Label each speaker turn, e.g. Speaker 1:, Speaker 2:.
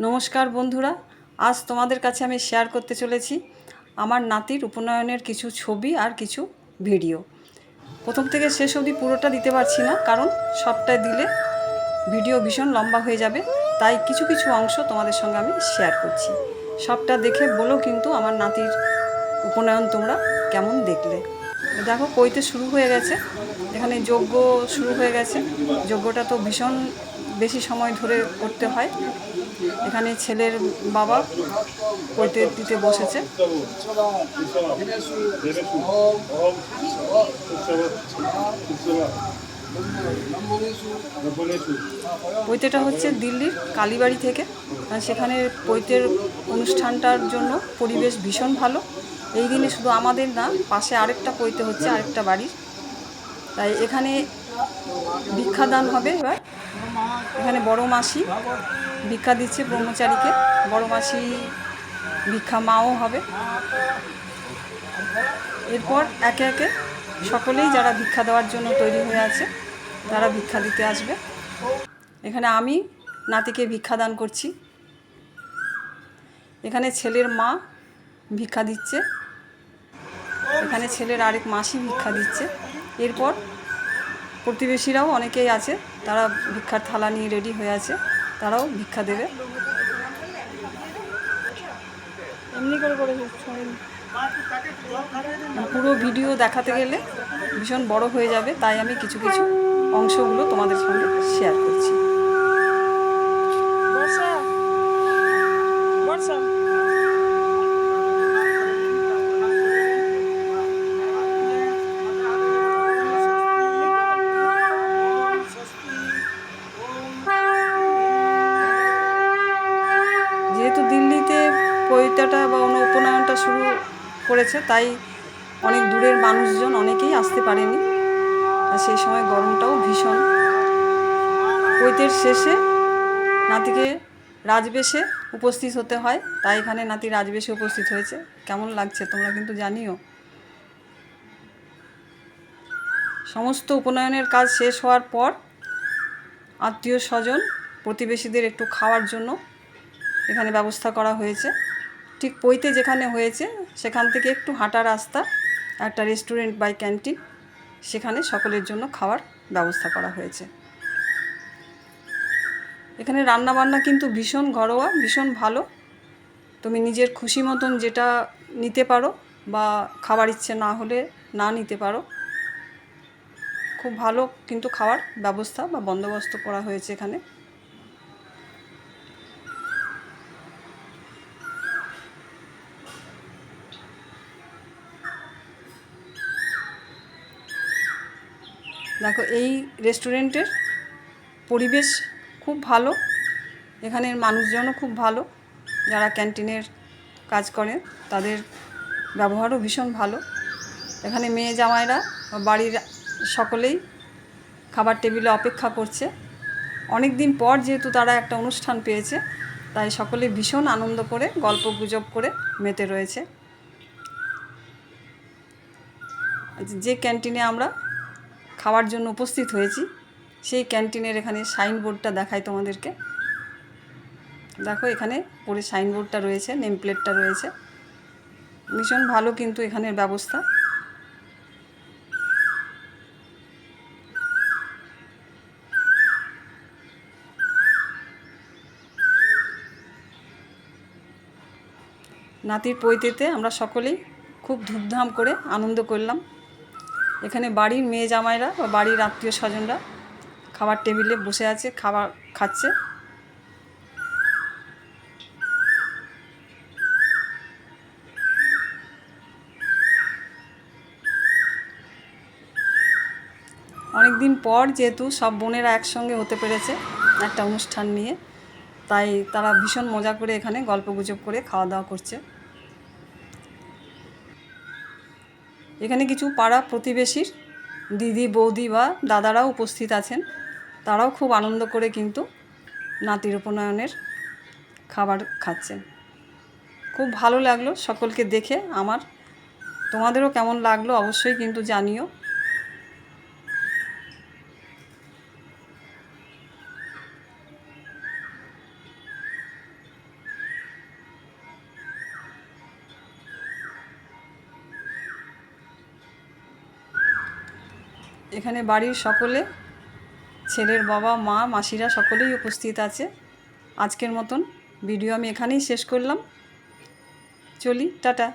Speaker 1: নমস্কার বন্ধুরা, আজ তোমাদের কাছে আমি শেয়ার করতে চলেছি আমার নাতির উপনয়নের কিছু ছবি আর কিছু ভিডিও। প্রথম থেকে শেষ অবধি পুরোটা দিতে পারছি না, কারণ সবটাই দিলে ভিডিও ভীষণ লম্বা হয়ে যাবে। তাই কিছু কিছু অংশ তোমাদের সঙ্গে আমি শেয়ার করছি। সবটা দেখে বলো কিন্তু আমার নাতির উপনয়ন তোমরা কেমন দেখলে। দেখো, পৈতে শুরু হয়ে গেছে, এখানে যজ্ঞ শুরু হয়ে গেছে। যজ্ঞটা তো ভীষণ বেশি সময় ধরে করতে হয়। এখানে ছেলের বাবা পৈতে দিতে বসেছে। পৈতেটা হচ্ছে দিল্লির কালীবাড়ি থেকে। সেখানে পৈতের অনুষ্ঠানটার জন্য পরিবেশ ভীষণ ভালো। এই দিনে শুধু আমাদের না, পাশে আরেকটা পৈতে হচ্ছে আরেকটা বাড়ির। তাই এখানে ভিক্ষাদান হবে। এবার এখানে বড় মাসি ভিক্ষা দিচ্ছে ব্রহ্মচারীকে। বড় মাসি ভিক্ষা মাও হবে। এরপর একে একে সকলেই যারা ভিক্ষা দেওয়ার জন্য তৈরি হয়ে আছে তারা ভিক্ষা দিতে আসবে। এখানে আমি নাতিকে ভিক্ষা দান করছি। এখানে ছেলের মা ভিক্ষা দিচ্ছে। এখানে ছেলের আরেক মাসি ভিক্ষা দিচ্ছে। এরপর প্রতিবেশীরাও অনেকেই আছে, তারা ভিক্ষার থালা নিয়ে রেডি হয়ে আছে, তারাও ভিক্ষা দেবে। এমনি করে পুরো ভিডিও দেখাতে গেলে ভীষণ বড় হয়ে যাবে, তাই আমি কিছু কিছু অংশগুলো তোমাদের সঙ্গে শেয়ার করছি। যেহেতু দিল্লিতে পৈতেটা বা উপনয়নটা শুরু করেছে, তাই অনেক দূরের মানুষজন অনেকেই আসতে পারেনি। আর সেই সময় গরমটাও ভীষণ। পৈতের শেষে নাতিকে রাজবেশে উপস্থিত হতে হয়, তাই এখানে নাতি রাজবেশে উপস্থিত হয়েছে। কেমন লাগছে তোমরা কিন্তু জানিও। সমস্ত উপনয়নের কাজ শেষ হওয়ার পর আত্মীয় স্বজন প্রতিবেশীদের একটু খাওয়ার জন্য এখানে ব্যবস্থা করা হয়েছে। ঠিক পৈতে যেখানে হয়েছে সেখান থেকে একটু হাঁটা রাস্তা, একটা রেস্টুরেন্ট বাই ক্যান্টিন, সেখানে সকলের জন্য খাওয়ার ব্যবস্থা করা হয়েছে। এখানে রান্নাবান্না কিন্তু ভীষণ ঘরোয়া, ভীষণ ভালো। তুমি নিজের খুশি মতন যেটা নিতে পারো, বা খাবার ইচ্ছে না হলে না নিতে পারো। খুব ভালো কিন্তু খাওয়ার ব্যবস্থা বা বন্দোবস্ত করা হয়েছে এখানে। দেখো, এই রেস্টুরেন্টের পরিবেশ খুব ভালো, এখানের মানুষজনও খুব ভালো। যারা ক্যান্টিনের কাজ করে তাদের ব্যবহারও ভীষণ ভালো। এখানে মেয়ে জামাইরা বাড়ির সকলেই খাবার টেবিলে অপেক্ষা করছে। অনেক দিন পর যেহেতু তারা একটা অনুষ্ঠান পেয়েছে, তাই সকলে ভীষণ আনন্দ করে গল্প গুজব করে মেতে রয়েছে। যে ক্যান্টিনে আমরা খাওয়ার জন্য উপস্থিত হয়েছি, সেই ক্যান্টিনের এখানে সাইনবোর্ডটা দেখাই তোমাদেরকে। দেখো, এখানে পরে সাইনবোর্ডটা রয়েছে, নেম প্লেটটা রয়েছে। ভীষণ ভালো কিন্তু এখানের ব্যবস্থা। নাতির পৈতেতে আমরা সকলেই খুব ধুমধাম করে আনন্দ করলাম। এখানে বাড়ির মেয়ে জামাইরা বা বাড়ির আত্মীয় স্বজনরা খাবার টেবিলে বসে আছে, খাবার খাচ্ছে। অনেক দিন পর যেহেতু সব বোনেরা একসঙ্গে হতে পেরেছে একটা অনুষ্ঠান নিয়ে, তাই তারা ভীষণ মজা করে এখানে গল্পগুজব করে খাওয়া দাওয়া করছে। এখানে কিছু পাড়া প্রতিবেশীর দিদি বৌদি বা দাদারাও উপস্থিত আছেন। তারাও খুব আনন্দ করে কিন্তু নাতির উপনয়নের খাবার খাচ্ছেন। খুব ভালো লাগলো সকলকে দেখে আমার। তোমাদেরও কেমন লাগলো অবশ্যই কিন্তু জানিও। এখানে বাড়ির সকলে, ছেলের বাবা মা মাসিরা সকলেই উপস্থিত আছে। আজকের মতন ভিডিও আমি এখানেই শেষ করলাম। চলি, টাটা।